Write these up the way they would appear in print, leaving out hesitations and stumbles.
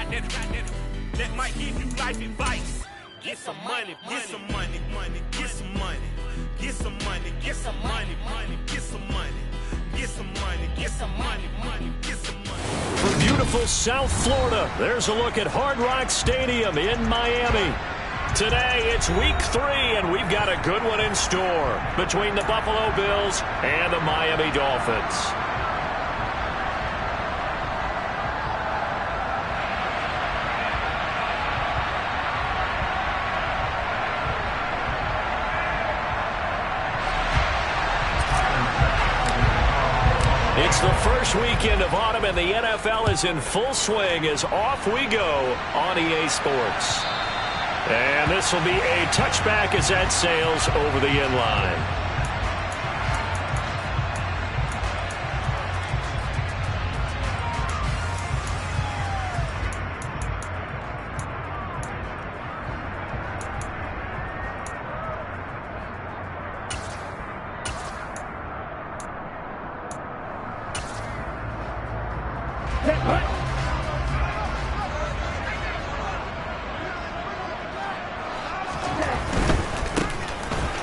that might give you life advice. Get some money, get some money, get some money, get some money, get some money, get some money, get some money, get some money, get some money. From beautiful South Florida, there's a look at Hard Rock Stadium in Miami. Today, it's week 3, and we've got a good one in store between the Buffalo Bills and the Miami Dolphins. It's the first weekend of autumn, and the NFL is in full swing as off we go on EA Sports. And this will be a touchback as that sails over the end line.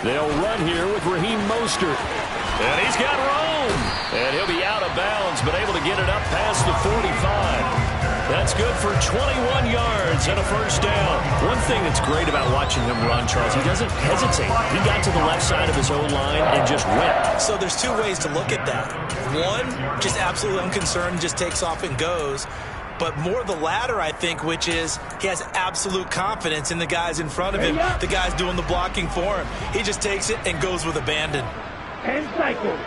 They'll run here with Raheem Mostert. And he's got room. And he'll be out of bounds, but able to get it up past the 45. That's good for 21 yards and a first down. One thing that's great about watching him run, Charles, he doesn't hesitate. He got to the left side of his own line and just went. So there's two ways to look at that. One, just absolutely unconcerned, just takes off and goes. But more the latter, I think, which is he has absolute confidence in the guys in front of him, the guys doing the blocking for him. He just takes it and goes with abandon. And cycle.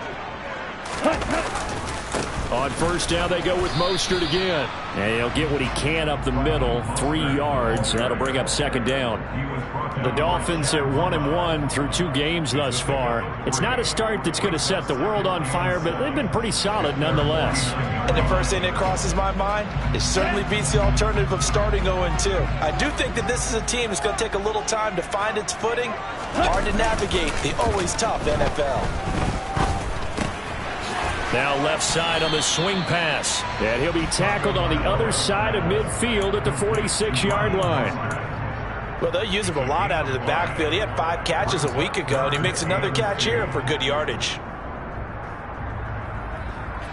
On first down, they go with Mostert again. And he'll get what he can up the middle, 3 yards. That'll bring up second down. The Dolphins at 1-1 through 2 games thus far. It's not a start that's going to set the world on fire, but they've been pretty solid nonetheless. And the first thing that crosses my mind, it certainly beats the alternative of starting 0-2. I do think that this is a team that's going to take a little time to find its footing. Hard to navigate the always tough NFL. Now left side on the swing pass. And he'll be tackled on the other side of midfield at the 46-yard line. Well, they'll use him a lot out of the backfield. He had 5 catches a week ago, and he makes another catch here for good yardage.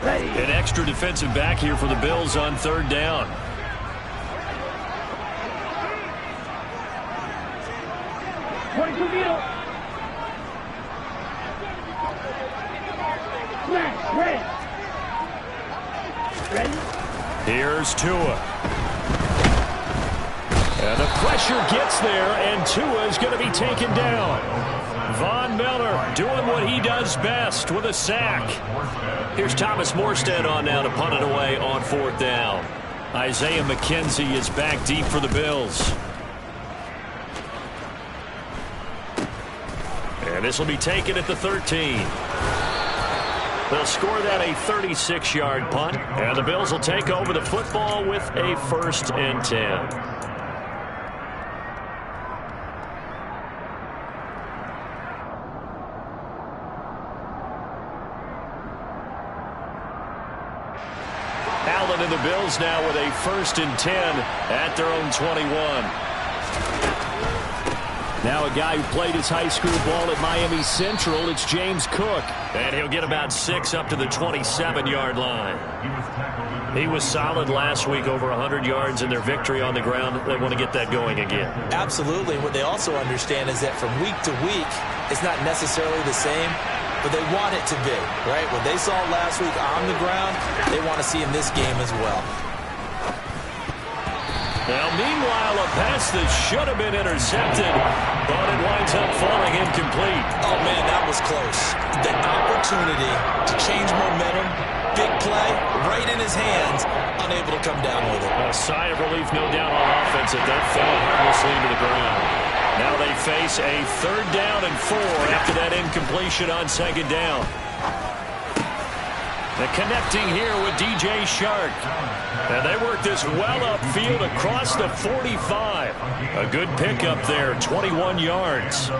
An extra defensive back here for the Bills on third down. Here's Tua. And the pressure gets there, and Tua is going to be taken down. Von Miller doing what he does best with a sack. Here's Thomas Morstead on now to punt it away on fourth down. Isaiah McKenzie is back deep for the Bills. And this will be taken at the 13. They'll score that a 36-yard punt, and the Bills will take over the football with a 1st and 10. Allen and the Bills now with a 1st and 10 at their own 21. Now a guy who played his high school ball at Miami Central, it's James Cook. And he'll get about 6 up to the 27-yard line. He was solid last week, over 100 yards in their victory on the ground. They want to get that going again. Absolutely. What they also understand is that from week to week, it's not necessarily the same, but they want it to be, right? What they saw last week on the ground, they want to see in this game as well. Now, meanwhile, a pass that should have been intercepted, but it winds up falling incomplete. Oh, man, that was close. The opportunity to change momentum, big play, right in his hands, unable to come down with it. A sigh of relief, no doubt, on offense that fell harmlessly to the ground. Now they face a 3rd down and 4 after that incompletion on 2nd down. The connecting here with DJ Shark. And they work this well upfield across the 45. A good pickup there, 21 yards.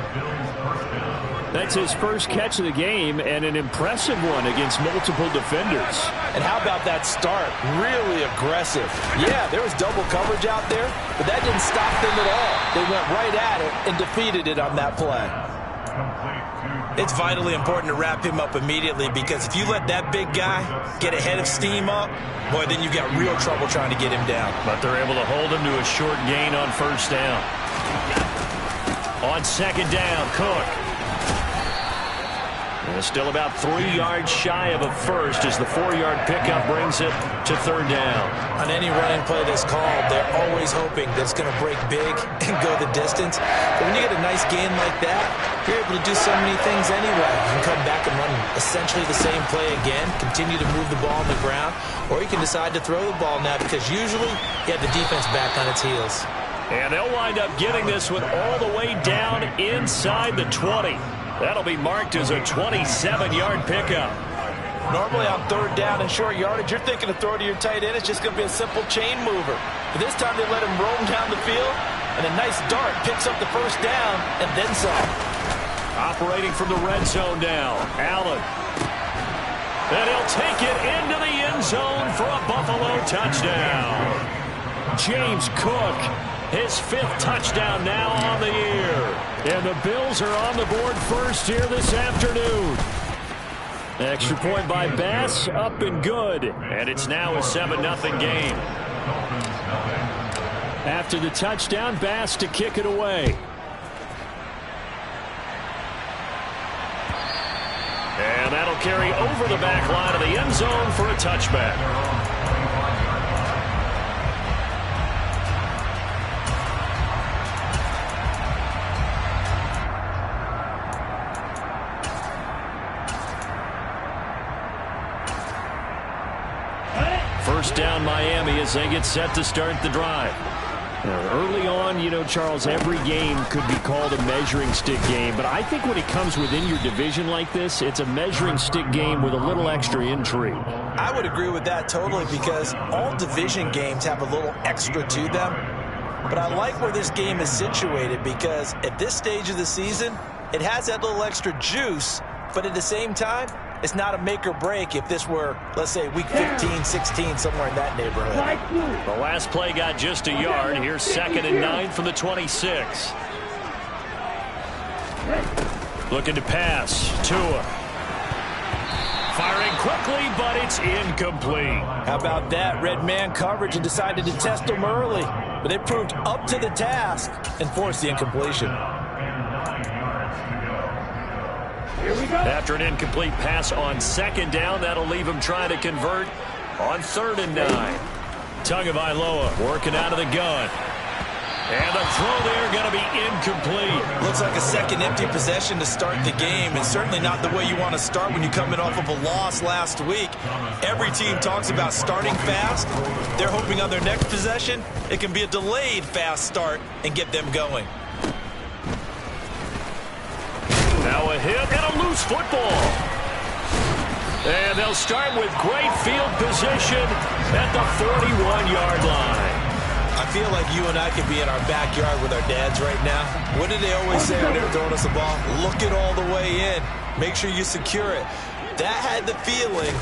That's his first catch of the game, and an impressive one against multiple defenders. And how about that start? Really aggressive. Yeah, there was double coverage out there, but that didn't stop them at all. They went right at it and defeated it on that play. It's vitally important to wrap him up immediately, because if you let that big guy get ahead of steam up, boy, then you got real trouble trying to get him down. But they're able to hold him to a short gain on first down. On second down, Cook. And still about 3 yards shy of a first as the 4-yard pickup brings it to third down. On any running play that's called, they're always hoping that it's going to break big and go the distance. But when you get a nice gain like that, you're able to do so many things anyway. You can come back and run essentially the same play again, continue to move the ball on the ground, or you can decide to throw the ball now, because usually you have the defense back on its heels. And they'll wind up getting this one all the way down inside the 20. That'll be marked as a 27-yard pickup. Normally on third down and short yardage, you're thinking to throw to your tight end. It's just going to be a simple chain mover. But this time they let him roam down the field, and a nice dart picks up the first down and then some. Operating from the red zone now, Allen. And he'll take it into the end zone for a Buffalo touchdown. James Cook, his 5th touchdown now on the year. And the Bills are on the board first here this afternoon. Extra point by Bass, up and good. And it's now a 7-0 game. After the touchdown, Bass to kick it away. And that'll carry over the back line of the end zone for a touchback. First down Miami as they get set to start the drive. Early on, you know, Charles, every game could be called a measuring stick game. But I think when it comes within your division like this, it's a measuring stick game with a little extra intrigue. I would agree with that totally, because all division games have a little extra to them. But I like where this game is situated, because at this stage of the season, it has that little extra juice. But at the same time, it's not a make or break if this were, let's say, week 15, 16, somewhere in that neighborhood. The last play got just a yard. Here's 2nd and 9 from the 26. Looking to pass. Tua. Firing quickly, but it's incomplete. How about that? Red man coverage and decided to test them early. But it proved up to the task and forced the incompletion. After an incomplete pass on 2nd down, that'll leave him trying to convert on 3rd and 9. Tagovailoa working out of the gun. And the throw there going to be incomplete. Looks like a second empty possession to start the game, and certainly not the way you want to start when you're coming off of a loss last week. Every team talks about starting fast. They're hoping on their next possession it can be a delayed fast start and get them going. Now a hit and a loose football. And they'll start with great field position at the 41-yard line. I feel like you and I could be in our backyard with our dads right now. What do they always say when they're throwing us the ball? Look it all the way in. Make sure you secure it. That had the feeling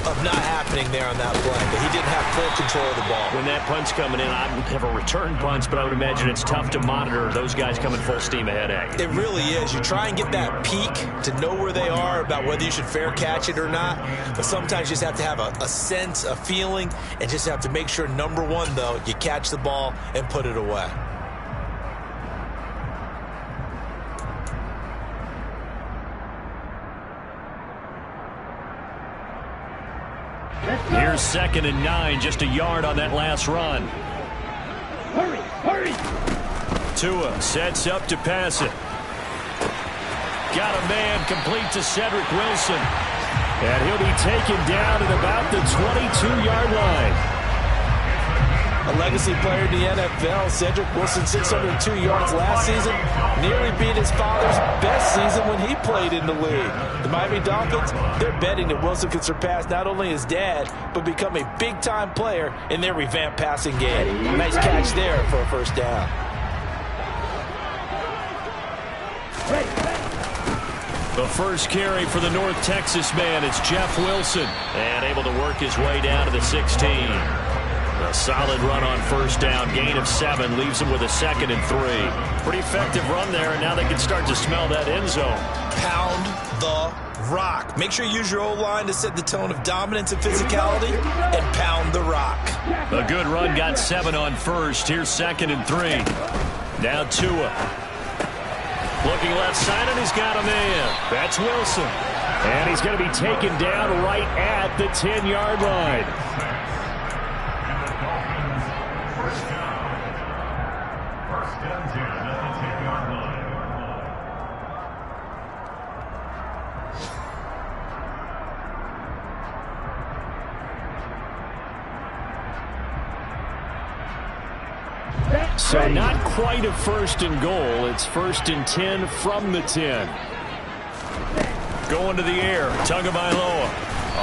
of not happening there on that play, that he didn't have full control of the ball. When that punch coming in, I have a return punch, but I would imagine it's tough to monitor those guys coming full steam ahead at you. It really is. You try and get that peek to know where they are, about whether you should fair catch it or not. But sometimes you just have to have a sense, a feeling, and just have to make sure, number one, though, you catch the ball and put it away. Here's 2nd and 9, just a yard on that last run. Hurry! Tua sets up to pass it. Got a man complete to Cedric Wilson. And he'll be taken down at about the 22-yard line. A legacy player in the NFL, Cedric Wilson, 602 yards last season, nearly beat his father's best season when he played in the league. The Miami Dolphins, they're betting that Wilson can surpass not only his dad, but become a big-time player in their revamped passing game. Nice catch there for a first down. The first carry for the North Texas man is Jeff Wilson. And able to work his way down to the 16. A solid run on first down. Gain of 7 leaves him with a 2nd and 3. Pretty effective run there, and now they can start to smell that end zone. Pound the rock. Make sure you use your O-line to set the tone of dominance and physicality, and pound the rock. A good run, got 7 on first. Here's 2nd and 3. Now Tua. Looking left side, and he's got a man. That's Wilson. And he's going to be taken down right at the 10-yard line. So not quite a 1st and goal. It's 1st and 10 from the 10. Going to the air. Tagovailoa.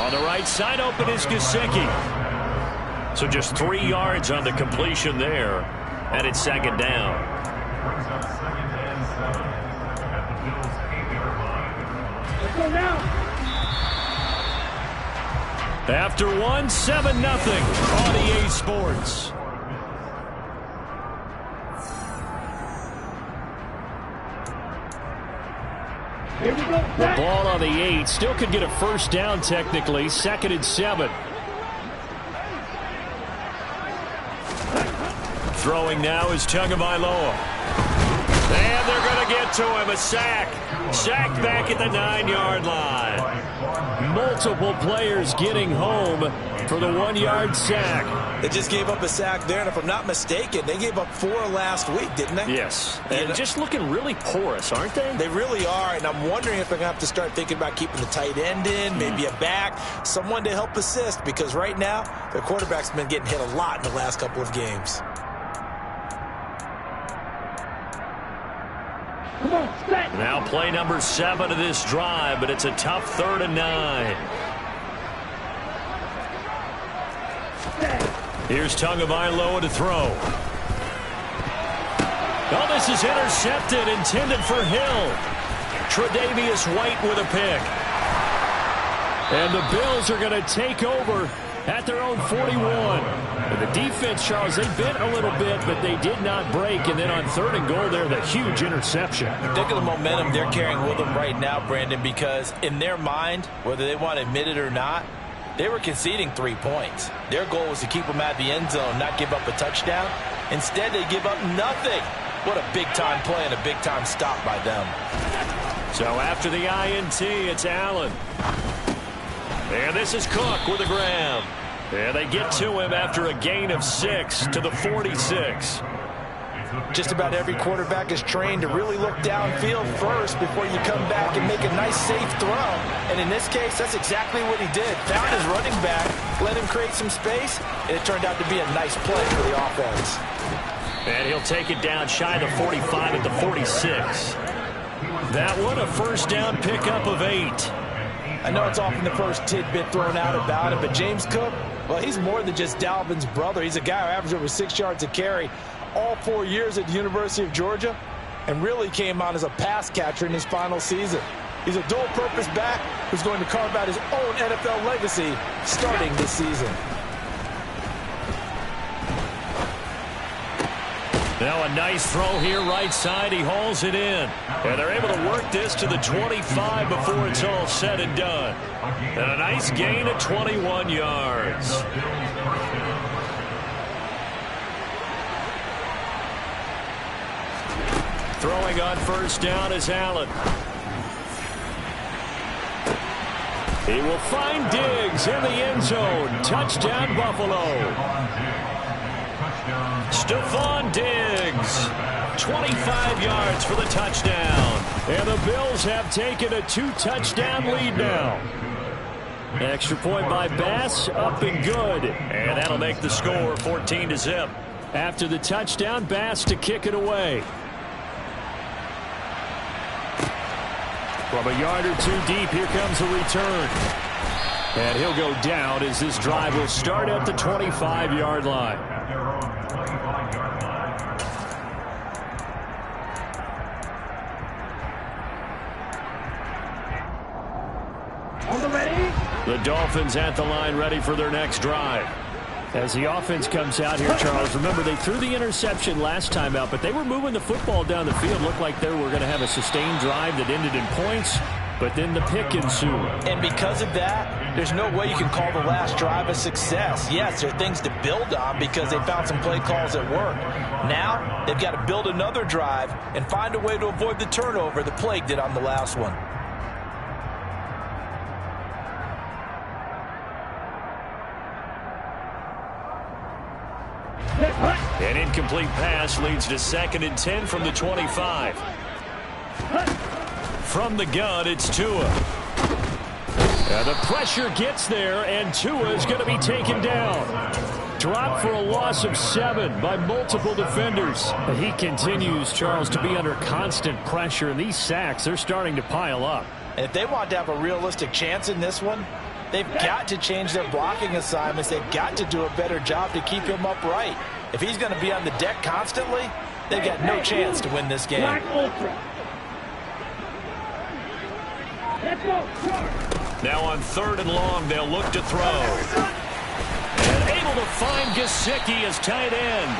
On the right side, open is Gesicki. So just 3 yards on the completion there. And it's 2nd down. After 1, 7-0 on EA Sports. The ball on the 8. Still could get a 1st down technically. 2nd and 7. Throwing now is Tagovailoa. And they're going to get to him. A sack. Sacked back at the 9-yard line. Multiple players getting home for the 1-yard sack. They just gave up a sack there, and if I'm not mistaken, they gave up 4 last week, didn't they? Yes. And just looking really porous, aren't they? They really are, and I'm wondering if they're going to have to start thinking about keeping the tight end in, maybe a back, someone to help assist, because right now, their quarterback's been getting hit a lot in the last couple of games. Now play number 7 of this drive, but it's a tough 3rd and 9. Here's Tagovailoa to throw. Oh, this is intercepted, intended for Hill. Tre'Davious White with a pick. And the Bills are going to take over at their own 41. And the defense, Charles, they bent a little bit, but they did not break. And then on 3rd and goal there, the huge interception. Think of the momentum they're carrying with them right now, Brandon, because in their mind, whether they want to admit it or not, they were conceding 3 points. Their goal was to keep them at the end zone, not give up a touchdown. Instead, they give up nothing. What a big-time play and a big-time stop by them. So after the INT, it's Allen. And this is Cook with a grab. And they get to him after a gain of 6 to the 46. Just about every quarterback is trained to really look downfield first before you come back and make a nice, safe throw. And in this case, that's exactly what he did. Found his running back, let him create some space, and it turned out to be a nice play for the offense. And he'll take it down shy of the 45 at the 46. That one, a 1st down pickup of 8. I know it's often the first tidbit thrown out about it, but James Cook, well, he's more than just Dalvin's brother. He's a guy who averaged over 6 yards a carry all 4 years at the University of Georgia and really came out as a pass catcher in his final season. He's a dual-purpose back who's going to carve out his own NFL legacy starting this season. Now a nice throw here right side. He hauls it in. And they're able to work this to the 25 before it's all said and done. And a nice gain of 21 yards. Throwing on 1st down is Allen. He will find Diggs in the end zone. Touchdown, Buffalo. Stephon Diggs, 25 yards for the touchdown. And the Bills have taken a 2-touchdown lead now. Extra point by Bass, up and good. And that'll make the score 14-0. After the touchdown, Bass to kick it away. From a yard or 2 deep, here comes a return. And he'll go down as this drive will start at the 25-yard line. The Dolphins at the line ready for their next drive. As the offense comes out here, Charles, remember they threw the interception last time out, but they were moving the football down the field. Looked like they were going to have a sustained drive that ended in points, but then the pick ensued. And because of that, there's no way you can call the last drive a success. Yes, there are things to build on because they found some play calls that work. Now, they've got to build another drive and find a way to avoid the turnover the Plague did on the last one. An incomplete pass leads to 2nd and 10 from the 25. From the gun, it's Tua. And the pressure gets there, and Tua is going to be taken down. Dropped for a loss of 7 by multiple defenders. But he continues, Charles, to be under constant pressure, and these sacks, they're starting to pile up. And if they want to have a realistic chance in this one, they've got to change their blocking assignments. They've got to do a better job to keep him upright. If he's going to be on the deck constantly, they've got no chance to win this game. Now on 3rd and long, they'll look to throw. And able to find Gesicki as tight end.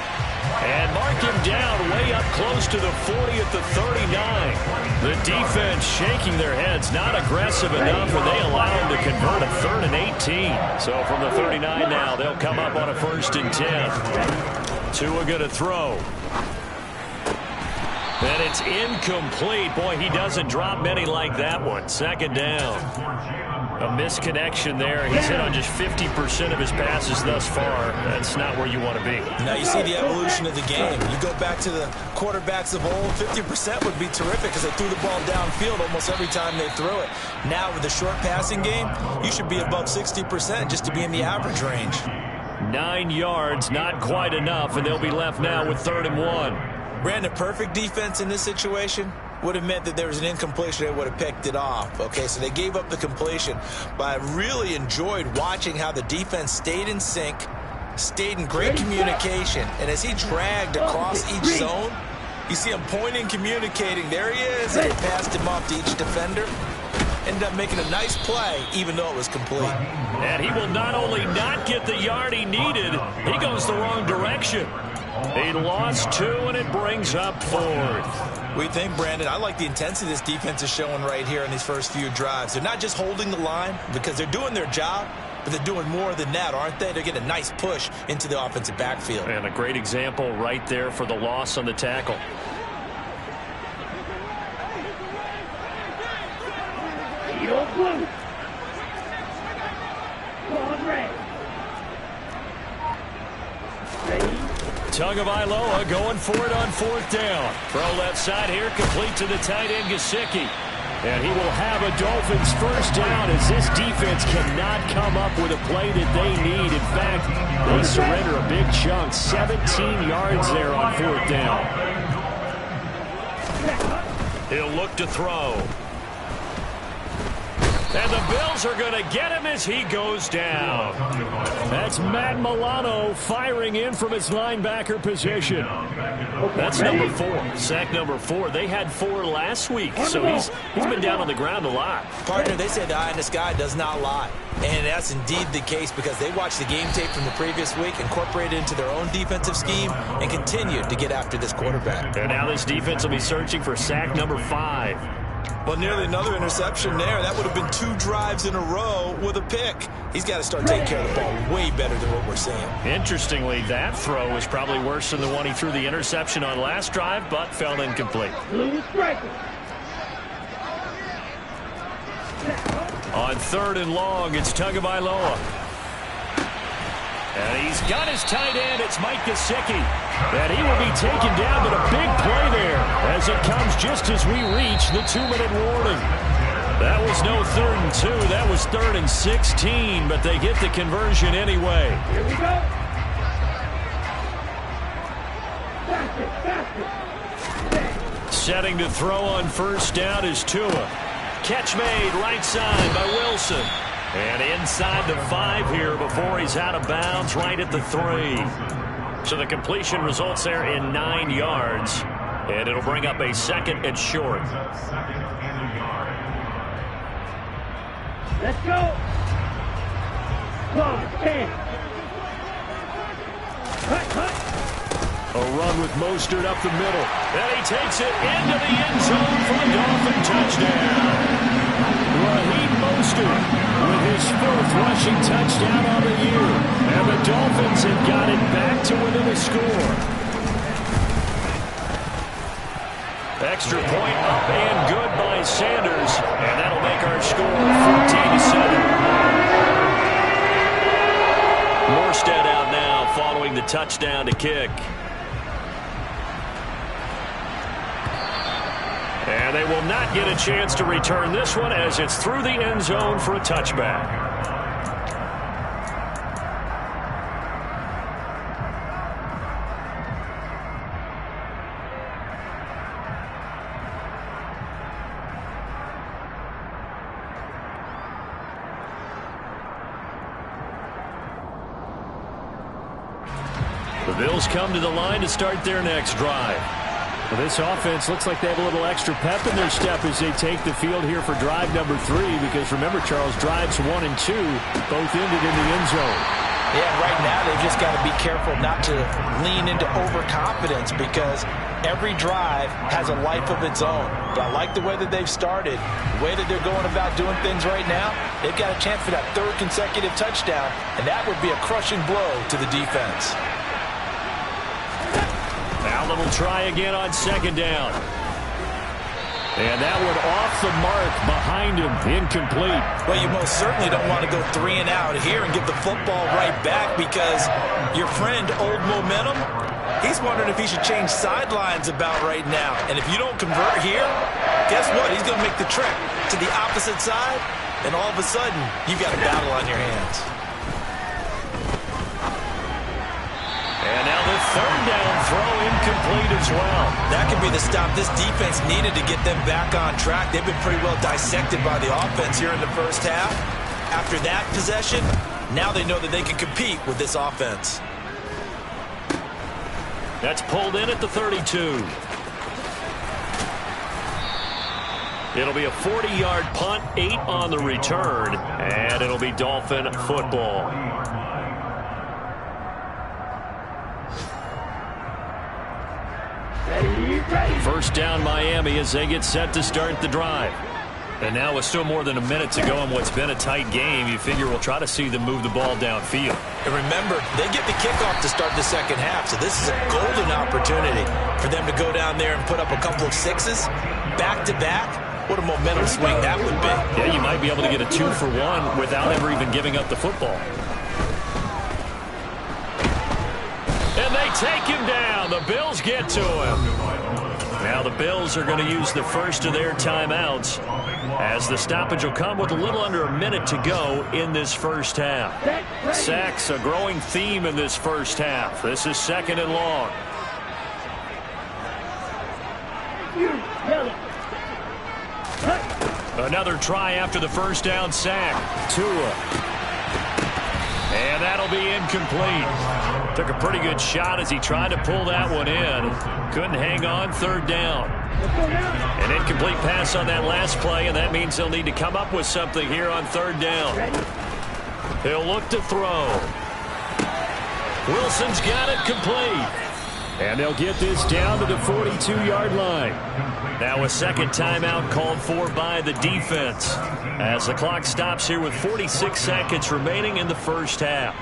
And mark him down way up close to the 40 at the 39. The defense shaking their heads, not aggressive enough, and they allow him to convert a 3rd and 18. So from the 39 now, they'll come up on a 1st and 10. Tua going to throw. And it's incomplete. Boy, he doesn't drop many like that one. 2nd down. A misconnection there. He's hit on just 50% of his passes thus far. That's not where you want to be. Now you see the evolution of the game. You go back to the quarterbacks of old, 50% would be terrific because they threw the ball downfield almost every time they threw it. Now with the short passing game, you should be above 60% just to be in the average range. 9 yards, not quite enough, and they'll be left now with 3rd and 1. Brandon, perfect defense in this situation would have meant that there was an incompletion. They would have picked it off. Okay, so they gave up the completion. But I really enjoyed watching how the defense stayed in sync, stayed in great communication. And as he dragged across each zone, you see him pointing, communicating. There he is. And he passed him off to each defender. Ended up making a nice play, even though it was complete. And he will not only not get the yard he needed, he goes the wrong direction. He lost 2, and it brings up 4th. We think, Brandon, I like the intensity this defense is showing right here in these first few drives. They're not just holding the line because they're doing their job, but they're doing more than that, aren't they? They're getting a nice push into the offensive backfield. And a great example right there for the loss on the tackle. Tagovailoa going for it on 4th down. Throw left side here, complete to the tight end, Gesicki. And he will have a Dolphins 1st down as this defense cannot come up with a play that they need. In fact, they surrender a big chunk, 17 yards there on 4th down. He'll look to throw. And the Bills are going to get him as he goes down. That's Matt Milano firing in from his linebacker position. That's number 4, sack number 4. They had 4 last week, so he's been down on the ground a lot. Partner, they say the eye in the sky does not lie. And that's indeed the case because they watched the game tape from the previous week, incorporated it into their own defensive scheme, and continued to get after this quarterback. And now this defense will be searching for sack number 5. Well, nearly another interception there. That would have been 2 drives in a row with a pick. He's got to start taking care of the ball way better than what we're seeing. Interestingly, that throw was probably worse than the one he threw the interception on last drive, but fell incomplete. On 3rd and long, it's Tagovailoa. And he's got his tight end. It's Mike Gesicki. And he will be taken down, but a big play there as it comes just as we reach the 2-minute warning. That was no 3rd and 2. That was 3rd and 16, but they get the conversion anyway. Here we go. Setting to throw on 1st down is Tua. Catch made right side by Wilson. And inside the 5 here before he's out of bounds, right at the 3. So the completion results there in 9 yards. And it'll bring up a 2nd and short. Let's go. A run with Mostert up the middle. And he takes it into the end zone for a Dolphin touchdown. Raheem Mostert with his 4th rushing touchdown on the year. And the Dolphins have got it back to within a score. Extra point up and good by Sanders. And that'll make our score 14-7. Morstead out now following the touchdown to kick. And they will not get a chance to return this one as it's through the end zone for a touchback. The Bills come to the line to start their next drive. Well, this offense looks like they have a little extra pep in their step as they take the field here for drive number 3, because remember, Charles, drives 1 and 2 both ended in the end zone. Yeah, right now they've just got to be careful not to lean into overconfidence, because every drive has a life of its own. But I like the way that they've started, the way that they're going about doing things right now. They've got a chance for that 3rd consecutive touchdown, and that would be a crushing blow to the defense. Now little try again on 2nd down. And that one off the mark behind him, incomplete. Well, you most certainly don't want to go 3 and out here and give the football right back, because your friend, Old Momentum, he's wondering if he should change sidelines about right now. And if you don't convert here, guess what? He's going to make the trek to the opposite side, and all of a sudden, you've got a battle on your hands. And now the 3rd down throw incomplete as well. That could be the stop this defense needed to get them back on track. They've been pretty well dissected by the offense here in the first half. After that possession, now they know that they can compete with this offense. That's pulled in at the 32. It'll be a 40-yard punt, 8 on the return, and it'll be Dolphin football. First down Miami as they get set to start the drive. And now with still more than a minute to go in what's been a tight game, you figure we'll try to see them move the ball downfield. And remember, they get the kickoff to start the second half, so this is a golden opportunity for them to go down there and put up a couple of 6s back-to-back. What a momentum swing that would be. Yeah, you might be able to get a 2-for-1 without ever even giving up the football. And they take him down. The Bills get to him. Now the Bills are going to use the first of their timeouts, as the stoppage will come with a little under a minute to go in this first half. Sacks, a growing theme in this first half. This is 2nd and long. Another try after the first down sack. Tua. And that'll be incomplete. Took a pretty good shot as he tried to pull that one in. Couldn't hang on. 3rd down. An incomplete pass on that last play, and that means they'll need to come up with something here on 3rd down. He'll look to throw. Wilson's got it complete. And they'll get this down to the 42-yard line. Now a second timeout called for by the defense, as the clock stops here with 46 seconds remaining in the first half.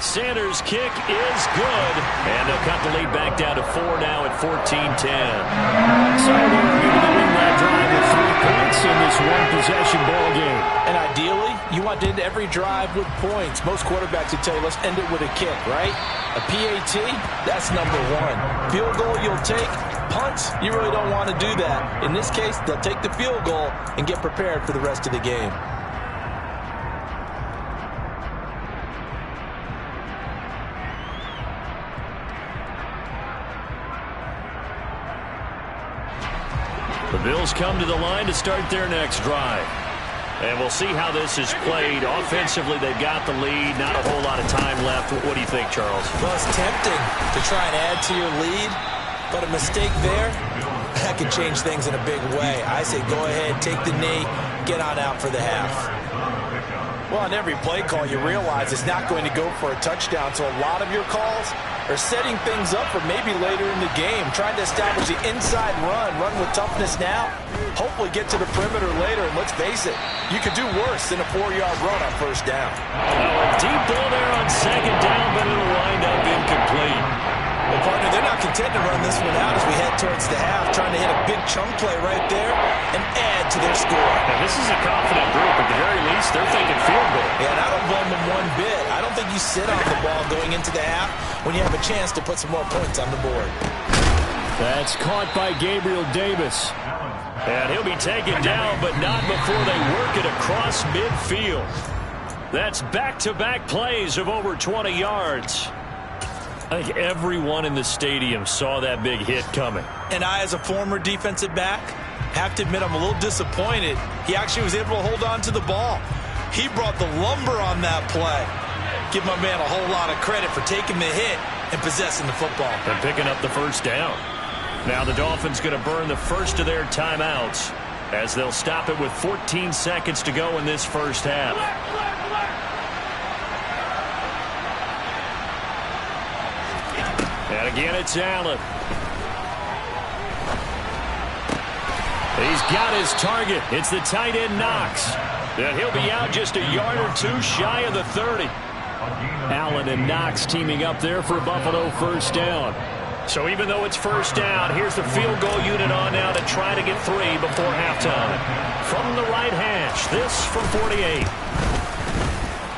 Sanders' kick is good, and they'll cut the lead back down to 4 now at 14-10. So they're able to win that drive with 3 points in this one-possession ball game. And ideally, you want to end every drive with points. Most quarterbacks would tell you, let's end it with a kick, right? A PAT, that's number 1. Field goal, you'll take. Punts, you really don't want to do that. In this case, they'll take the field goal and get prepared for the rest of the game. The Bills come to the line to start their next drive. And we'll see how this is played. Offensively, they've got the lead. Not a whole lot of time left. What do you think, Charles? Well, it's tempting to try and add to your lead. But a mistake there, that could change things in a big way. I say go ahead, take the knee, get on out for the half. Well, on every play call, you realize it's not going to go for a touchdown, so a lot of your calls are setting things up for maybe later in the game, trying to establish the inside run with toughness now, hopefully get to the perimeter later, and let's face it, you could do worse than a 4-yard run on first down. A deep ball there on second down, but it'll wind up incomplete. Well, partner, they're not content to run this one out as we head towards the half, trying to hit a big chunk play right there and add to their score. Now, this is a confident group. At the very least, they're thinking field goal. Yeah, and I don't blame them one bit. I don't think you sit on the ball going into the half when you have a chance to put some more points on the board. That's caught by Gabriel Davis. And he'll be taken down, but not before they work it across midfield. That's back-to-back plays of over 20 yards. I think everyone in the stadium saw that big hit coming. And I, as a former defensive back, have to admit I'm a little disappointed. He actually was able to hold on to the ball. He brought the lumber on that play. Give my man a whole lot of credit for taking the hit and possessing the football. And picking up the first down. Now the Dolphins going to burn the first of their timeouts as they'll stop it with 14 seconds to go in this first half. And again, it's Allen. He's got his target. It's the tight end Knox. And he'll be out just a yard or two shy of the 30. Allen and Knox teaming up there for Buffalo first down. So even though it's first down, here's the field goal unit on now to try to get 3 before halftime. From the right hash, this from 48.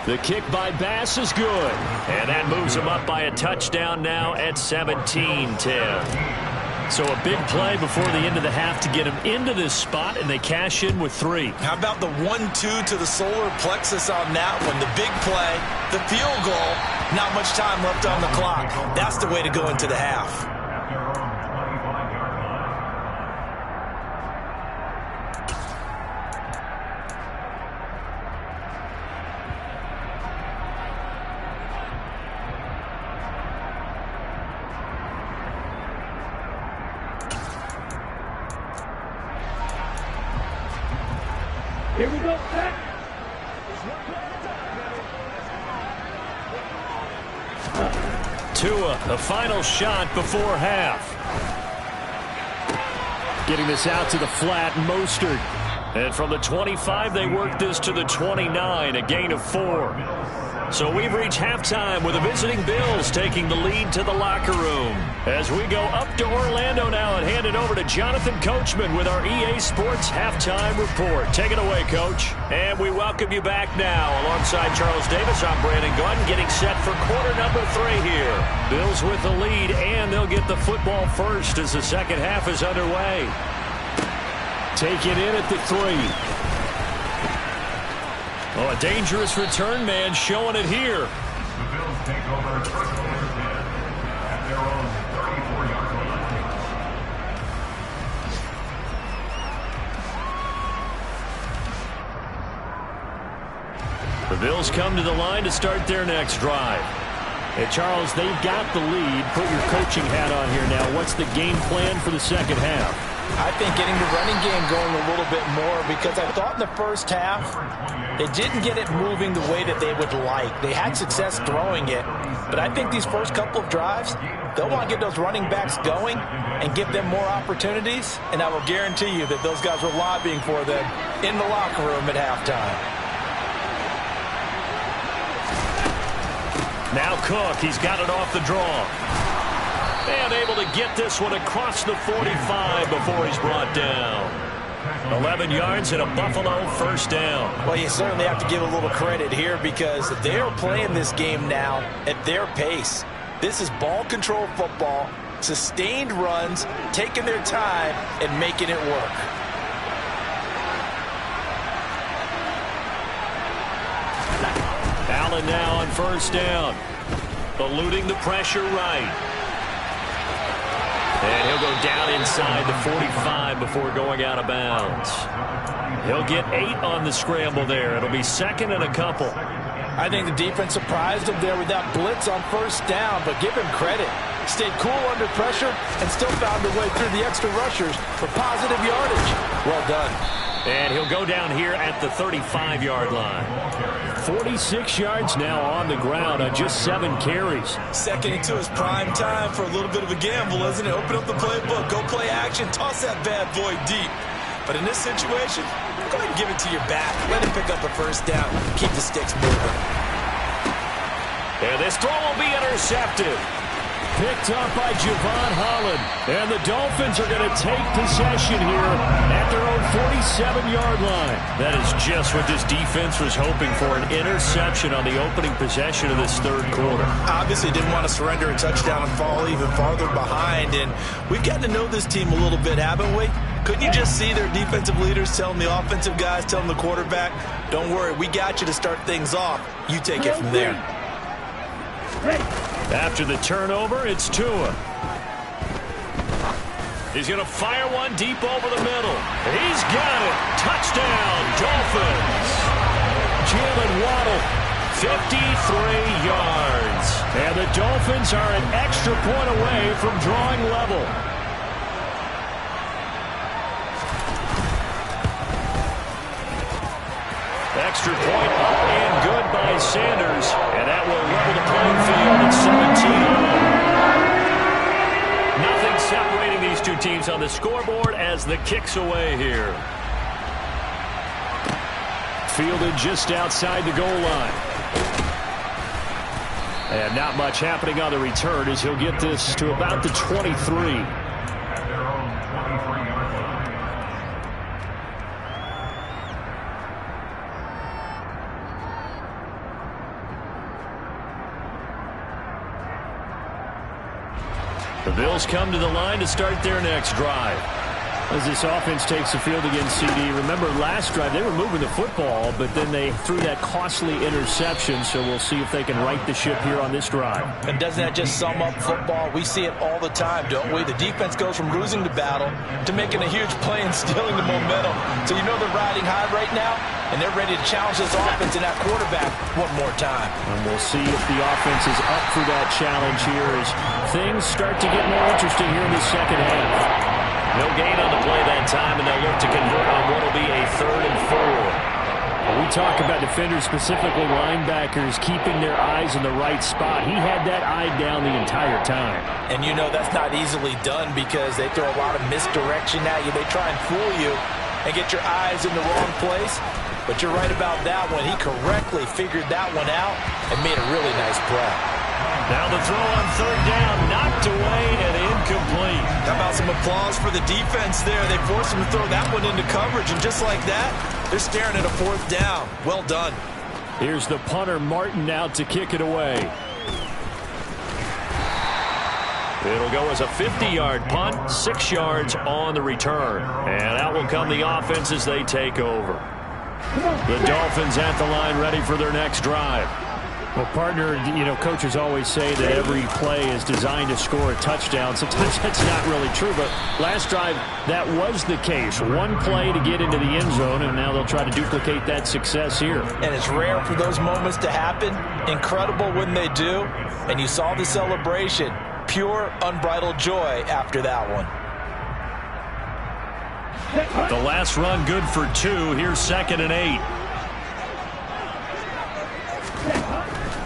The kick by Bass is good. And that moves him up by a touchdown now at 17-10. So a big play before the end of the half to get him into this spot, and they cash in with 3. How about the 1-2 to the solar plexus on that one? The big play, the field goal, not much time left on the clock. That's the way to go into the half. Here we go. Tua, the final shot before half. Getting this out to the flat, Mostert. And from the 25, they work this to the 29, a gain of 4. So we've reached halftime with the visiting Bills taking the lead to the locker room. As we go up to Orlando now and hand it over to Jonathan Coachman with our EA Sports Halftime Report. Take it away, Coach. And we welcome you back now. Alongside Charles Davis, I'm Brandon Gunn, getting set for quarter number 3 here. Bills with the lead, and they'll get the football first as the second half is underway. Take it in at the 3. Oh, a dangerous return man showing it here. The Bills take over first and 10 at their own 34-yard line. The Bills come to the line to start their next drive. Hey, Charles, they've got the lead. Put your coaching hat on here now. What's the game plan for the second half? I think getting the running game going a little bit more, because I thought in the first half they didn't get it moving the way that they would like. They had success throwing it, but I think these first couple of drives, they'll want to get those running backs going and give them more opportunities, and I will guarantee you that those guys were lobbying for them in the locker room at halftime. Now Cook, he's got it off the draw. And able to get this one across the 45 before he's brought down. 11 yards and a Buffalo first down. Well, you certainly have to give a little credit here because they're playing this game now at their pace. This is ball control football, sustained runs, taking their time and making it work. Allen now on first down. Eluding the pressure right. And he'll go down inside the 45 before going out of bounds. He'll get 8 on the scramble there. It'll be second and a couple. I think the defense surprised him there with that blitz on first down, but give him credit. stayed cool under pressure, and still found a way through the extra rushers for positive yardage. Well done. And he'll go down here at the 35-yard line. 46 yards now on the ground on just 7 carries. Second into his prime time for a little bit of a gamble, isn't it? Open up the playbook, go play action, toss that bad boy deep. But in this situation, go ahead and give it to your back. Let him pick up a first down. Keep the sticks moving. And this throw will be intercepted. Picked up by Javon Holland. And the Dolphins are going to take possession here at their own 47-yard line. That is just what this defense was hoping for, an interception on the opening possession of this third quarter. Obviously didn't want to surrender a touchdown and fall even farther behind. And we've gotten to know this team a little bit, haven't we? Couldn't you just see their defensive leaders telling the offensive guys, telling the quarterback, don't worry, we got you to start things off. You take it from there. After the turnover, it's Tua. He's going to fire one deep over the middle. He's got it. Touchdown, Dolphins. Jalen Waddle, 53 yards. And the Dolphins are an extra point away from drawing level. Extra point up and good by Sanders. And that will level the playing field at 17. Nothing separating these two teams on the scoreboard as the kick's away here. Fielded just outside the goal line. And not much happening on the return as he'll get this to about the 23. The Bills come to the line to start their next drive. As this offense takes the field against CD, remember last drive they were moving the football, but then they threw that costly interception, so we'll see if they can right the ship here on this drive. And doesn't that just sum up football? We see it all the time, don't we? The defense goes from losing the battle to making a huge play and stealing the momentum. So you know they're riding high right now, and they're ready to challenge this offense and that quarterback one more time. And we'll see if the offense is up for that challenge here as things start to get more interesting here in the second half. No gain on the play that time, and they'll look to convert on what will be a 3rd and 4. We talk about defenders, specifically linebackers, keeping their eyes in the right spot. He had that eye down the entire time. And you know that's not easily done because they throw a lot of misdirection at you. They try and fool you and get your eyes in the wrong place. But you're right about that one. He correctly figured that one out and made a really nice play. Now the throw on 3rd down, knocked away and incomplete. How about some applause for the defense there? They forced him to throw that one into coverage, and just like that, they're staring at a 4th down. Well done. Here's the punter, Martin, out to kick it away. It'll go as a 50-yard punt, 6 yards on the return. And out will come the offense as they take over. The Dolphins at the line ready for their next drive. Well, partner, you know, coaches always say that every play is designed to score a touchdown. Sometimes that's not really true, but last drive, that was the case. One play to get into the end zone, and now they'll try to duplicate that success here. And it's rare for those moments to happen. Incredible when they do. And you saw the celebration. Pure, unbridled joy after that one. The last run good for 2. Here's 2nd and 8.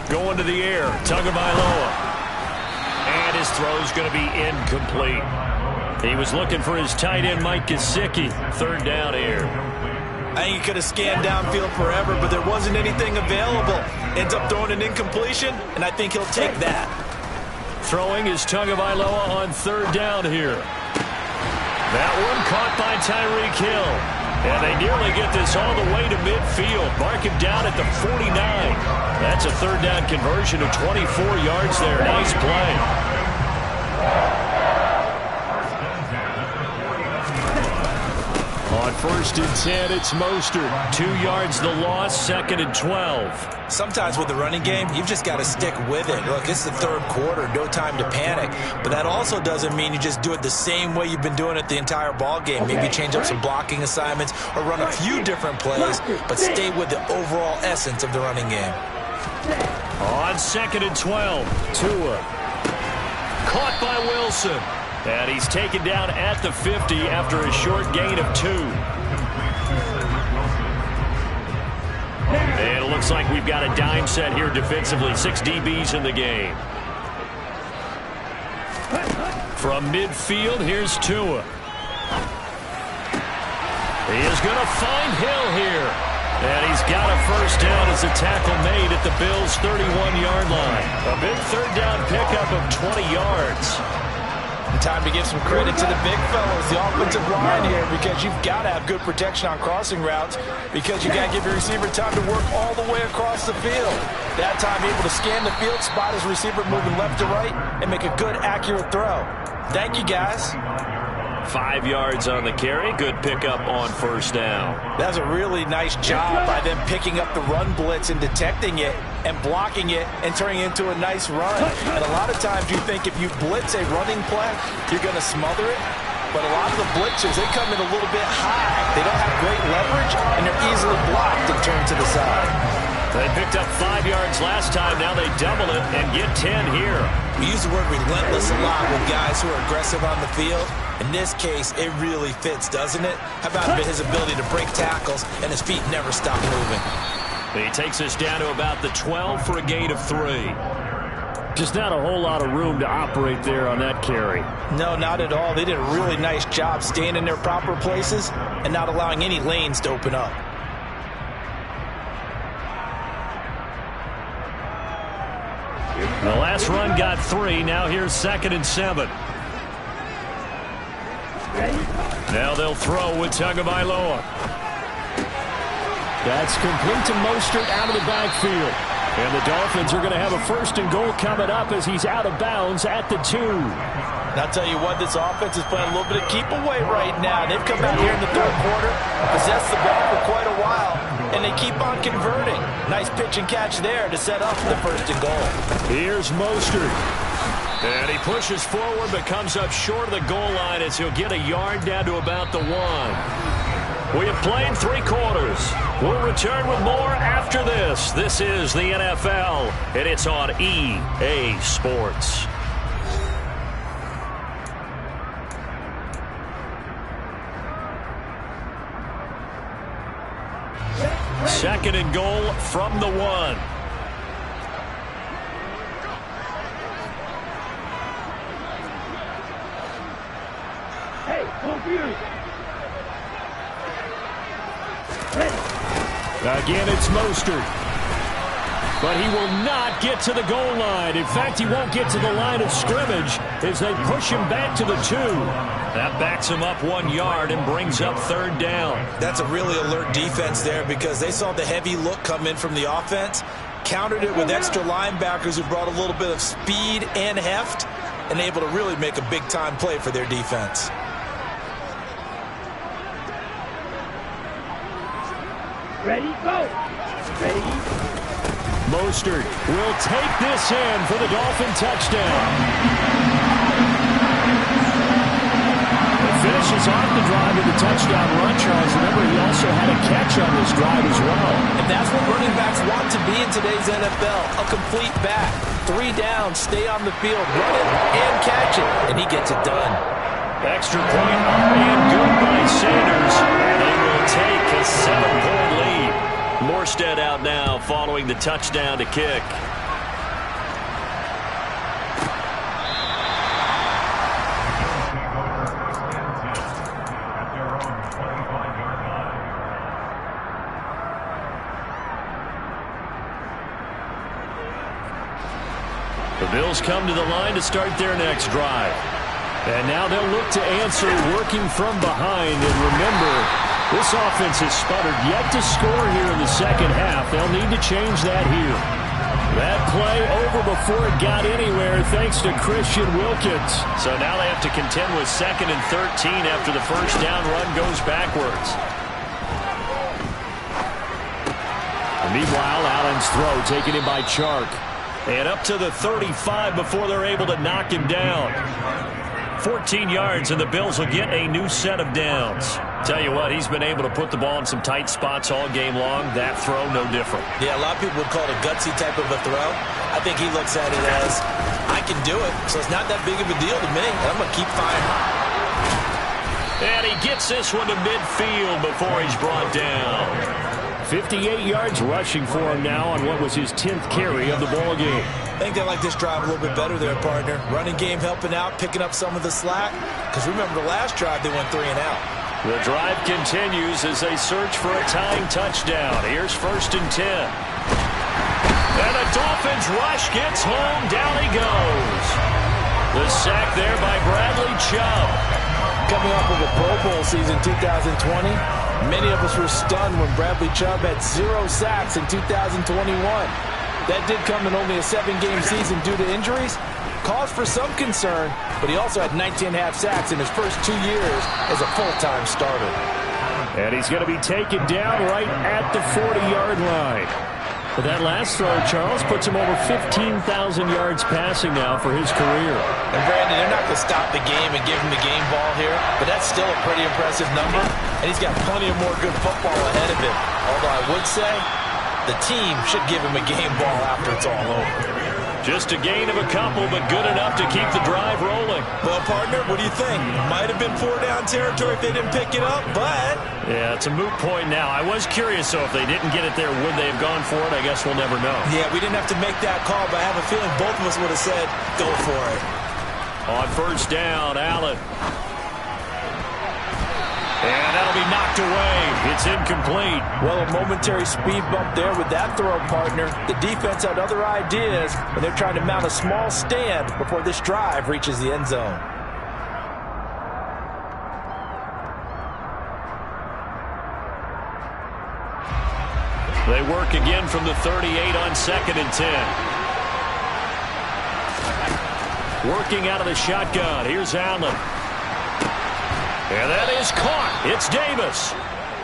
Going to the air, Tagovailoa. And his throw's going to be incomplete. He was looking for his tight end, Mike Gesicki. 3rd down here. I think he could have scanned downfield forever, but there wasn't anything available. Ends up throwing an incompletion, and I think he'll take that. Throwing is Tagovailoa on 3rd down here. That one caught by Tyreek Hill. And they nearly get this all the way to midfield. Mark him down at the 49. That's a 3rd down conversion of 24 yards there. Nice play. On 1st and 10, it's Mostert. 2 yards the loss, 2nd and 12. Sometimes with the running game, you've just got to stick with it. Look, it's the 3rd quarter, no time to panic. But that also doesn't mean you just do it the same way you've been doing it the entire ball game. Maybe change up some blocking assignments or run a few different plays, but stay with the overall essence of the running game. On 2nd and 12, Tua caught by Wilson. And he's taken down at the 50 after a short gain of 2. And it looks like we've got a dime set here defensively. 6 DBs in the game. From midfield, here's Tua. He is going to find Hill here. And he's got a first down as the tackle made at the Bills' 31-yard line. A big third down pickup of 20 yards. And time to give some credit to the big fellows, the offensive line here, because you've got to have good protection on crossing routes because you've got to give your receiver time to work all the way across the field. That time able to scan the field, spot his receiver moving left to right, and make a good, accurate throw. Thank you, guys. 5 yards on the carry. Good pickup on first down. That's a really nice job by them picking up the run blitz and detecting it and blocking it and turning it into a nice run. And a lot of times you think if you blitz a running play, you're going to smother it. But a lot of the blitzers, they come in a little bit high. They don't have great leverage, and they're easily blocked and turned to the side. They picked up 5 yards last time. Now they double it and get 10 here. We use the word relentless a lot with guys who are aggressive on the field. In this case, it really fits, doesn't it? How about his ability to break tackles and his feet never stop moving? He takes us down to about the 12 for a gain of 3. Just not a whole lot of room to operate there on that carry. No, not at all. They did a really nice job staying in their proper places and not allowing any lanes to open up. The last run got 3. Now here's 2nd and 7. Now they'll throw with Tagovailoa. That's complete to Mostert out of the backfield. And the Dolphins are going to have a 1st and goal coming up as he's out of bounds at the 2. And I'll tell you what, this offense is playing a little bit of keep away right now. They've come out here in the 3rd quarter, possessed the ball for quite a while, and they keep on converting. Nice pitch and catch there to set up the 1st and goal. Here's Mostert. And he pushes forward but comes up short of the goal line as he'll get a yard down to about the 1. We have played 3 quarters. We'll return with more after this. This is the NFL, and it's on EA Sports. Second and goal from the 1. Again, it's Mostert. But he will not get to the goal line. In fact, he won't get to the line of scrimmage as they push him back to the 2. That backs him up 1 yard and brings up 3rd down. That's a really alert defense there because they saw the heavy look come in from the offense, countered it with extra linebackers who brought a little bit of speed and heft, and able to really make a big-time play for their defense. Ready, go. Ready. Mostert will take this in for the Dolphin touchdown. It finishes off the drive with a touchdown run, Charles. Remember, he also had a catch on this drive as well. And that's what running backs want to be in today's NFL, a complete back. 3 down, stay on the field, run it and catch it, and he gets it done. Extra point up and good by Sanders. And they will take a 7-point lead. Morstead out now following the touchdown to kick. The Bills come to the line to start their next drive. And now they'll look to answer working from behind. And remember, this offense has sputtered yet to score here in the second half. They'll need to change that here. That play over before it got anywhere thanks to Christian Wilkins. So now they have to contend with 2nd and 13 after the first down run goes backwards. And meanwhile, Allen's throw taken in by Chark. And up to the 35 before they're able to knock him down. 14 yards, and the Bills will get a new set of downs. Tell you what, he's been able to put the ball in some tight spots all game long. That throw, no different. Yeah, a lot of people would call it a gutsy type of a throw. I think he looks at it as, I can do it, so it's not that big of a deal to me, and I'm going to keep firing. And he gets this one to midfield before he's brought down. 58 yards rushing for him now on what was his 10th carry of the ball game. I think they like this drive a little bit better there, partner. Running game helping out, picking up some of the slack. Because remember the last drive, they went 3 and out. The drive continues as they search for a tying touchdown. Here's 1st and 10. And the Dolphins rush gets home. Down he goes. The sack there by Bradley Chubb. Coming off of a Pro Bowl season 2020, many of us were stunned when Bradley Chubb had 0 sacks in 2021. That did come in only a 7-game season due to injuries. Cause for some concern, but he also had 19.5 sacks in his first 2 years as a full-time starter. And he's going to be taken down right at the 40-yard line. But that last throw, Charles, puts him over 15,000 yards passing now for his career. And Brandon, they're not going to stop the game and give him the game ball here, but that's still a pretty impressive number, and he's got plenty of more good football ahead of him. Although I would say the team should give him a game ball after it's all over. Just a gain of a couple, but good enough to keep the drive rolling. Well, partner, what do you think? Might have been 4-down territory if they didn't pick it up, but... Yeah, it's a moot point now. I was curious, so if they didn't get it there, would they have gone for it? I guess we'll never know. Yeah, we didn't have to make that call, but I have a feeling both of us would have said, go for it. On 1st down, Allen. And that'll be knocked away. It's incomplete. Well, a momentary speed bump there with that throw, partner. The defense had other ideas, and they're trying to mount a small stand before this drive reaches the end zone. They work again from the 38 on 2nd and 10. Working out of the shotgun. Here's Allen. And that is caught. It's Davis.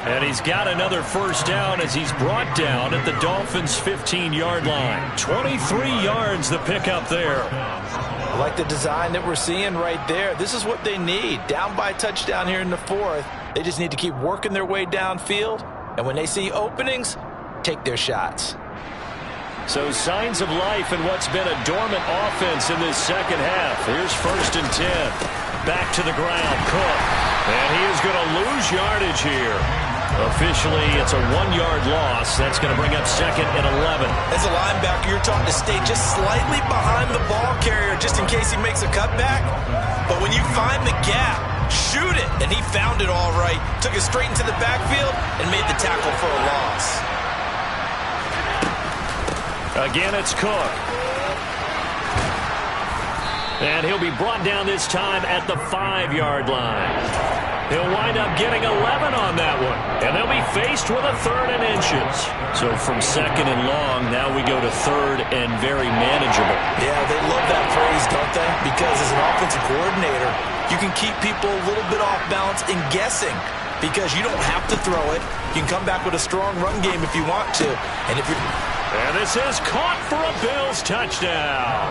And he's got another 1st down as he's brought down at the Dolphins' 15-yard line. 23 yards the pickup there. I like the design that we're seeing right there. This is what they need. Down by a touchdown here in the 4th. They just need to keep working their way downfield. And when they see openings, take their shots. So signs of life in what's been a dormant offense in this second half. Here's 1st and 10. Back to the ground, Cook. And he is going to lose yardage here. Officially, it's a 1-yard loss. That's going to bring up 2nd and 11. As a linebacker, you're taught to stay just slightly behind the ball carrier just in case he makes a cutback. But when you find the gap, shoot it. And he found it all right. Took it straight into the backfield and made the tackle for a loss. Again, it's Cook. And he'll be brought down this time at the 5-yard line. He'll wind up getting 11 on that one. And they'll be faced with a 3rd and inches. So from 2nd and long, now we go to 3rd and very manageable. Yeah, they love that phrase, don't they? Because as an offensive coordinator, you can keep people a little bit off balance and guessing. Because you don't have to throw it. You can come back with a strong run game if you want to. And this is caught for a Bills touchdown.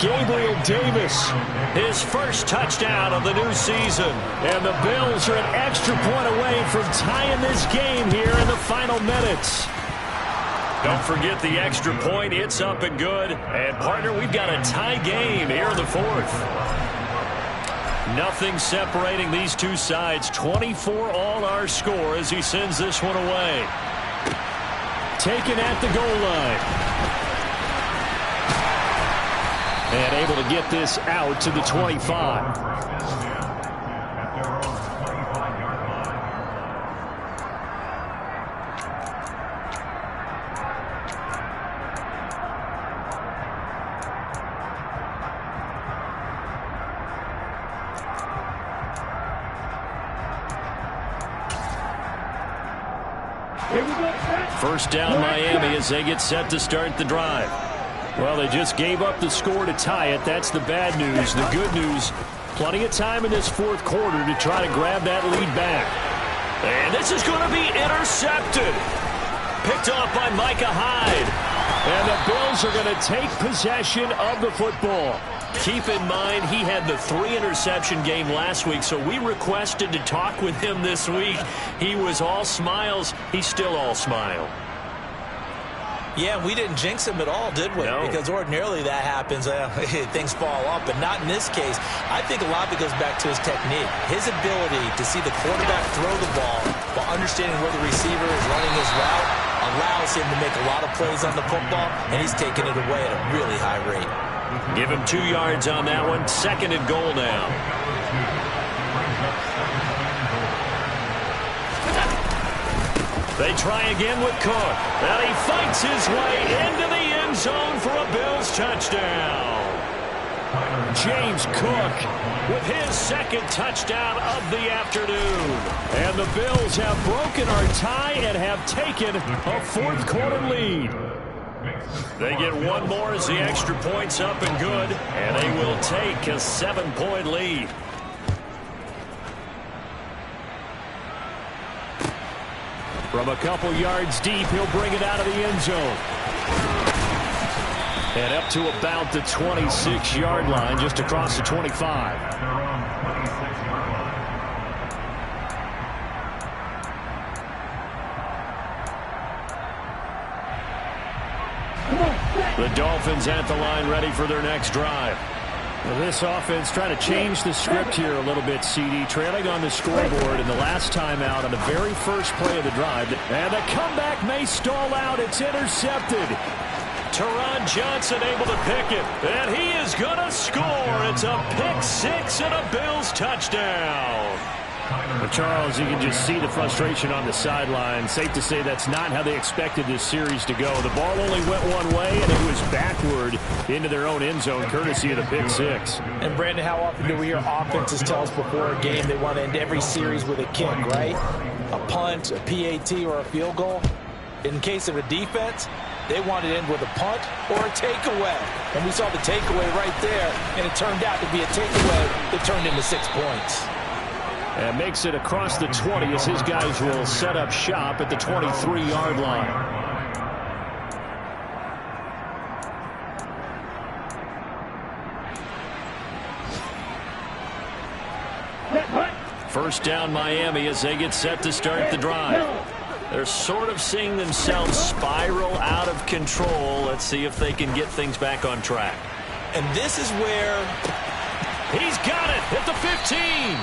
Gabriel Davis, his 1st touchdown of the new season. And the Bills are an extra point away from tying this game here in the final minutes. Don't forget the extra point. It's up and good. And, partner, we've got a tie game here in the 4th. Nothing separating these two sides. 24 all our score as he sends this one away. Taken at the goal line. And able to get this out to the 25. First down Miami as they get set to start the drive. Well, they just gave up the score to tie it. That's the bad news. The good news, plenty of time in this 4th quarter to try to grab that lead back. And this is going to be intercepted. Picked off by Micah Hyde. And the Bills are going to take possession of the football. Keep in mind, he had the 3-interception game last week, so we requested to talk with him this week. He was all smiles. He's still all smile. Yeah, we didn't jinx him at all, did we? No. Because ordinarily that happens. Things fall off, but not in this case. I think a lot of it goes back to his technique. His ability to see the quarterback throw the ball while understanding where the receiver is running his route allows him to make a lot of plays on the football, and he's taking it away at a really high rate. Give him 2 yards on that one. 2nd and goal now. They try again with Cook. And he fights his way into the end zone for a Bills touchdown. James Cook with his 2nd touchdown of the afternoon. And the Bills have broken our tie and have taken a 4th quarter lead. They get one more as the extra point's up and good. And they will take a 7-point lead. From a couple yards deep, he'll bring it out of the end zone. And up to about the 26-yard line, just across the 25. The Dolphins at the line, ready for their next drive. Well, this offense trying to change the script here a little bit, CD. Trailing on the scoreboard in the last time out on the very first play of the drive. And the comeback may stall out. It's intercepted. Teron Johnson able to pick it. And he is going to score. It's a pick 6 and a Bills touchdown. Well, Charles, you can just see the frustration on the sideline. Safe to say that's not how they expected this series to go. The ball only went one way, and it was backward into their own end zone, courtesy of the pick 6. And, Brandon, how often do we hear offenses tell us before a game they want to end every series with a kick, right? A punt, a PAT, or a field goal. In case of a defense, they want to end with a punt or a takeaway. And we saw the takeaway right there, and it turned out to be a takeaway that turned into 6 points. And makes it across the 20 as his guys will set up shop at the 23-yard line. First down Miami as they get set to start the drive. They're sort of seeing themselves spiral out of control. Let's see if they can get things back on track. And this is where he's got it at the 15.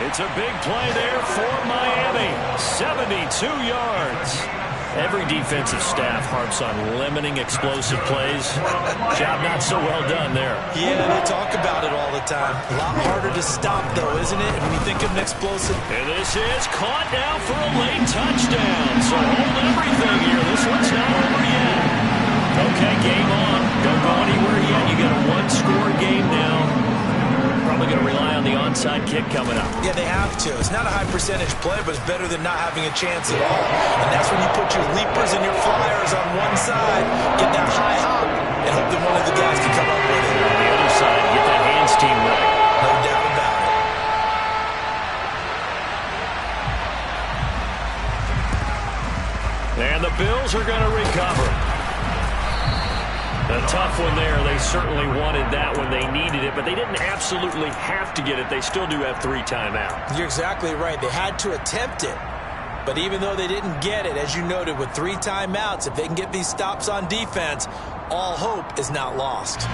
It's a big play there for Miami. 72 yards. Every defensive staff harps on limiting explosive plays. Job not so well done there. Yeah, they talk about it all the time. A lot harder to stop, though, isn't it? When you think of an explosive. And this is caught now for a late touchdown. So hold everything here. This one's not over yet. Okay, game on. Don't go anywhere yet. You got a one-score game now. Probably going to rely on the onside kick coming up. Yeah, they have to. It's not a high percentage play, but it's better than not having a chance at all. And that's when you put your leapers and your flyers on one side, get that high hop, and hope that one of the guys can come up with it. On the other side, get that hands team right. No doubt about it. And the Bills are going to recover. A tough one there. They certainly wanted that when they needed it, but they didn't absolutely have to get it. They still do have 3 timeouts. You're exactly right. They had to attempt it. But even though they didn't get it, as you noted, with 3 timeouts, if they can get these stops on defense, all hope is not lost.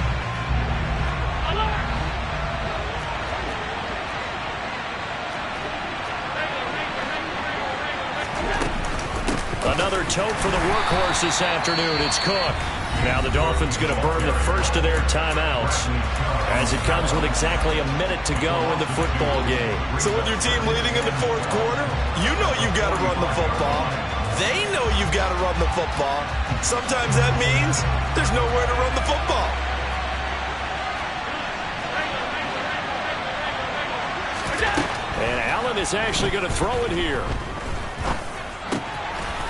Another tote for the workhorse this afternoon. It's Cook. Now the Dolphins going to burn the first of their timeouts as it comes with exactly a minute to go in the football game. So with your team leading in the 4th quarter, you know you've got to run the football. They know you've got to run the football. Sometimes that means there's nowhere to run the football. And Allen is actually going to throw it here.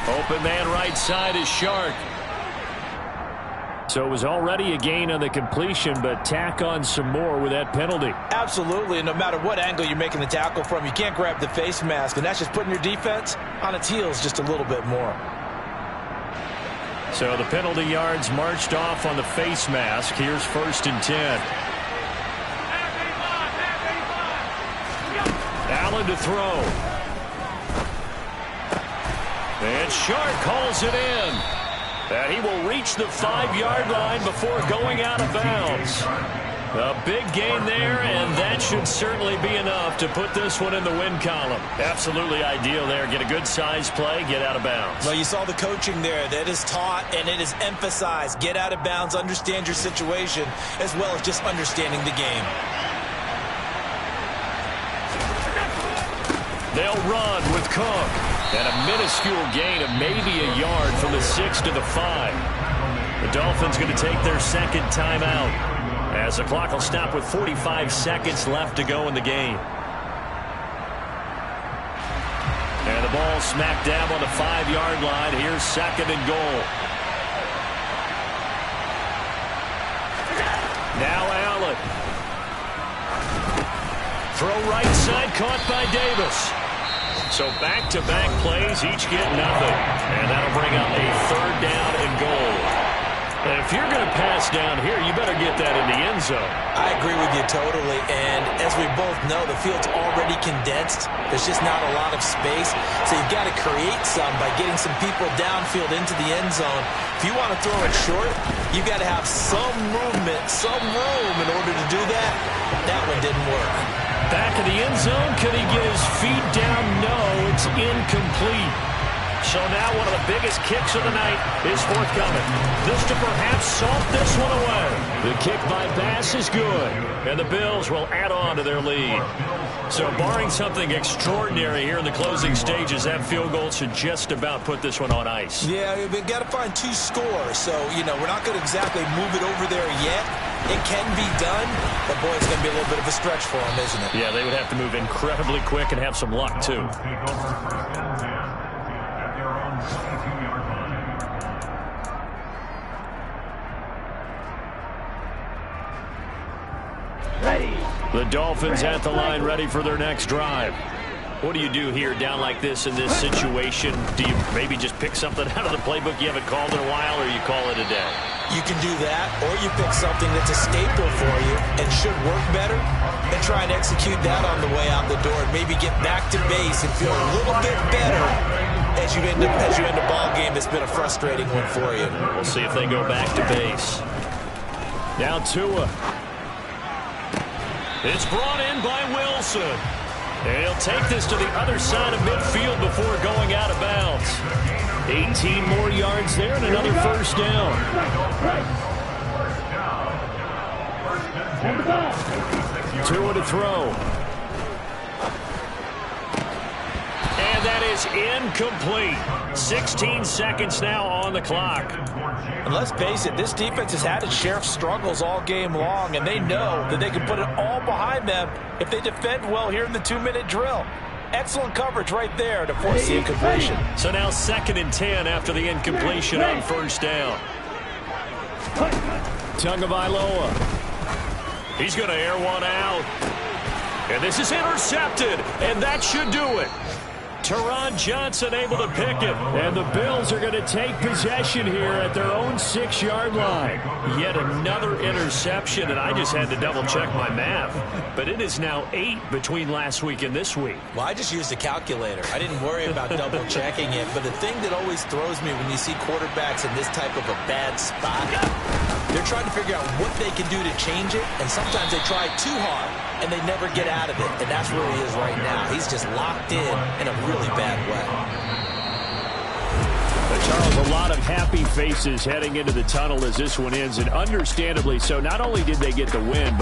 Open man right side is Shark. So it was already a gain on the completion, but tack on some more with that penalty. Absolutely, and no matter what angle you're making the tackle from, you can't grab the face mask, and that's just putting your defense on its heels just a little bit more. So the penalty yards marched off on the face mask. Here's 1st and 10. Allen to throw. And Shark calls it in. And he will reach the 5-yard line before going out of bounds. A big gain there, and that should certainly be enough to put this one in the win column. Absolutely ideal there. Get a good size play, get out of bounds. Well, you saw the coaching there. That is taught and it is emphasized. Get out of bounds, understand your situation, as well as just understanding the game. They'll run with Cook. And a minuscule gain of maybe a yard from the 6 to the 5. The Dolphins going to take their second timeout, as the clock will stop with 45 seconds left to go in the game. And the ball smack dab on the 5-yard line. Here's 2nd and goal. Now Allen. Throw right side, caught by Davis. So back-to-back plays, each get nothing. And that'll bring up a 3rd down and goal. And if you're going to pass down here, you better get that in the end zone. I agree with you totally. And as we both know, the field's already condensed. There's just not a lot of space. So you've got to create some by getting some people downfield into the end zone. If you want to throw it short, you've got to have some movement, some room in order to do that. That one didn't work. Back in the end zone, could he get his feet down? No, it's incomplete. So now one of the biggest kicks of the night is forthcoming. This to perhaps salt this one away. The kick by Bass is good, and the Bills will add on to their lead. So barring something extraordinary here in the closing stages, that field goal should just about put this one on ice. Yeah, we've got to find 2 scores. So, we're not going to exactly move it over there yet. It can be done, but boy, it's going to be a little bit of a stretch for them, isn't it? Yeah, they would have to move incredibly quick and have some luck, too. Ready. The Dolphins at the line, ready for their next drive. What do you do here down like this in this situation? Do you maybe just pick something out of the playbook you haven't called in a while, or you call it a day? You can do that, or you pick something that's a staple for you and should work better and try and execute that on the way out the door and maybe get back to base and feel a little bit better as you end a ball game that's been a frustrating one for you. We'll see if they go back to base. Now Tua. It's brought in by Wilson. And he'll take this to the other side of midfield before going out of bounds. 18 more yards there and another 1st down. Tua to throw. And that is incomplete. 16 seconds now on the clock. And let's face it, this defense has had its share of struggles all game long, and they know that they can put it all behind them if they defend well here in the 2-minute drill. Excellent coverage right there to force the incompletion. So now 2nd and 10 after the incompletion on 1st down. Tagovailoa. He's going to air one out. And this is intercepted, and that should do it. Teron Johnson able to pick it. And the Bills are going to take possession here at their own 6-yard line. Yet another interception, and I just had to double-check my math. But it is now 8 between last week and this week. Well, I just used a calculator. I didn't worry about double-checking it. But the thing that always throws me when you see quarterbacks in this type of a bad spot, they're trying to figure out what they can do to change it, and sometimes they try too hard, and they never get out of it. And that's where he is right now. He's just locked in a really bad way. But Charles, a lot of happy faces heading into the tunnel as this one ends, and understandably so. Not only did they get the win,